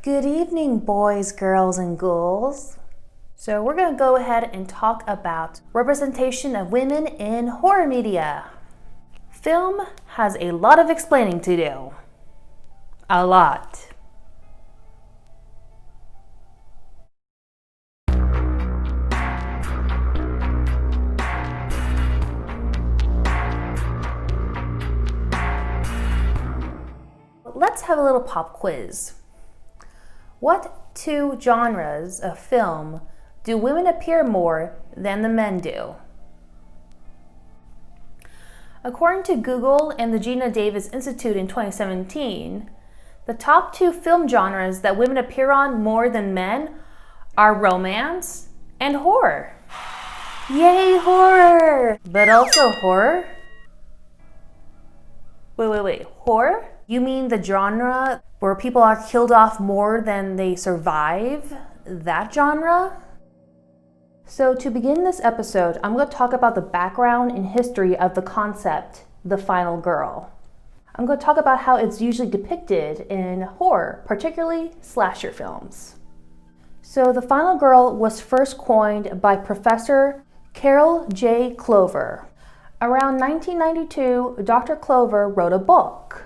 Good evening, boys, girls, and ghouls. So we're going to go ahead and talk about representation of women in horror media. Film has a lot of explaining to do. A lot. Let's have a little pop quiz. What two genres of film do women appear more than the men do? According to Google and the Gina Davis Institute in 2017, the top two film genres that women appear on more than men are romance and horror. Yay, horror! But also horror? Wait. Horror? You mean the genre where people are killed off more than they survive? That genre? So to begin this episode, I'm going to talk about the background and history of the concept, the final girl. I'm going to talk about how it's usually depicted in horror, particularly slasher films. So the final girl was first coined by Professor Carol J. Clover. Around 1992, Dr. Clover wrote a book.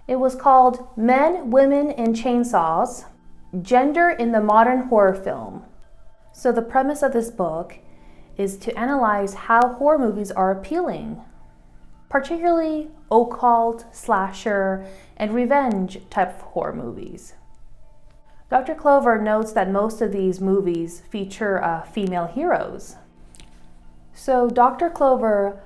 It was called Men, Women, and Chainsaws, Gender in the Modern Horror Film. So the premise of this book is to analyze how horror movies are appealing, particularly occult, slasher, and revenge type of horror movies. Dr. Clover notes that most of these movies feature female heroes. So Dr. Clover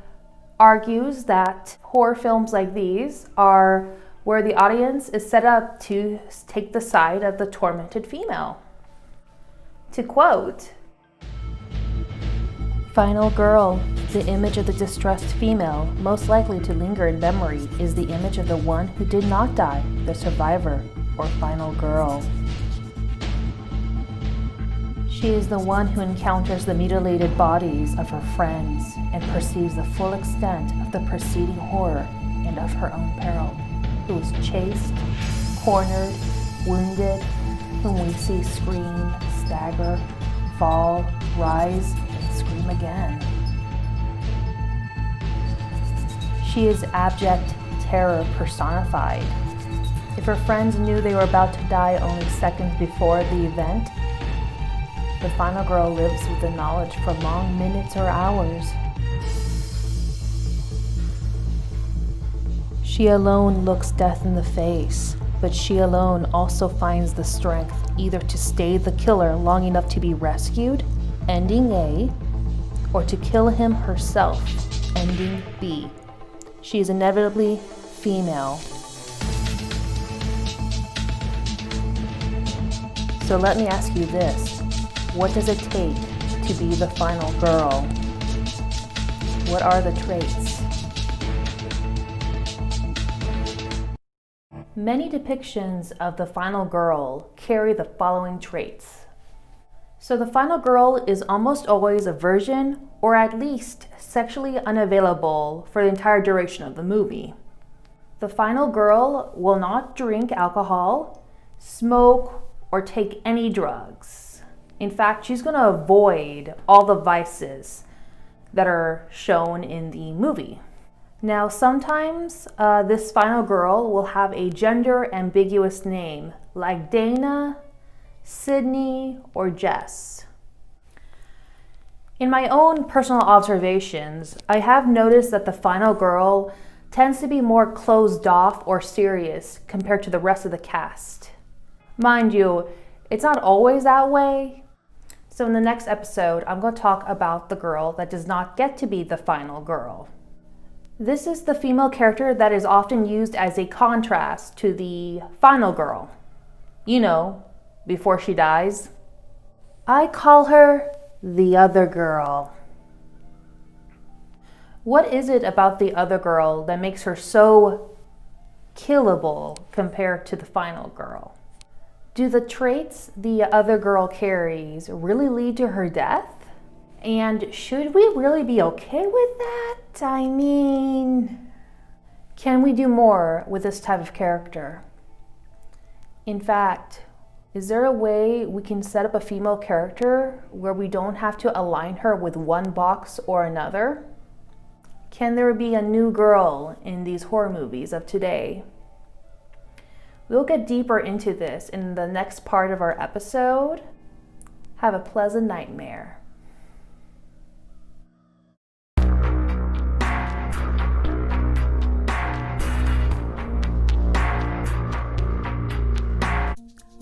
argues that horror films like these are where the audience is set up to take the side of the tormented female. To quote, "Final girl, the image of the distressed female, most likely to linger in memory, is the image of the one who did not die, the survivor, or final girl. She is the one who encounters the mutilated bodies of her friends and perceives the full extent of the preceding horror and of her own peril, who is chased, cornered, wounded, whom we see scream, stagger, fall, rise, and scream again. She is abject terror personified. If her friends knew they were about to die only seconds before the event, the final girl lives with the knowledge for long minutes or hours. She alone looks death in the face, but she alone also finds the strength either to stay the killer long enough to be rescued, ending A, or to kill him herself, ending B. She is inevitably female. So let me ask you this. What does it take to be the final girl? What are the traits? Many depictions of the final girl carry the following traits. So the final girl is almost always a virgin or at least sexually unavailable for the entire duration of the movie. The final girl will not drink alcohol, smoke, or take any drugs. In fact, she's going to avoid all the vices that are shown in the movie. Now, sometimes this final girl will have a gender ambiguous name, like Dana, Sydney, or Jess. In my own personal observations, I have noticed that the final girl tends to be more closed off or serious compared to the rest of the cast. Mind you, it's not always that way. So in the next episode, I'm going to talk about the girl that does not get to be the final girl. This is the female character that is often used as a contrast to the final girl. You know, before she dies. I call her the other girl. What is it about the other girl that makes her so killable compared to the final girl? Do the traits the other girl carries really lead to her death? And should we really be okay with that? I mean, can we do more with this type of character? In fact, Is there a way we can set up a female character where we don't have to align her with one box or another? Can there be a new girl in these horror movies of today? We'll get deeper into this in the next part of our episode. Have a pleasant nightmare.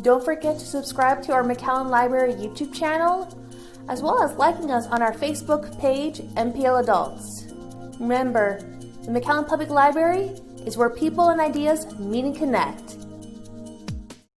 Don't forget to subscribe to our McAllen Library YouTube channel, as well as liking us on our Facebook page, MPL Adults. Remember, the McAllen Public Library is where people and ideas meet and connect.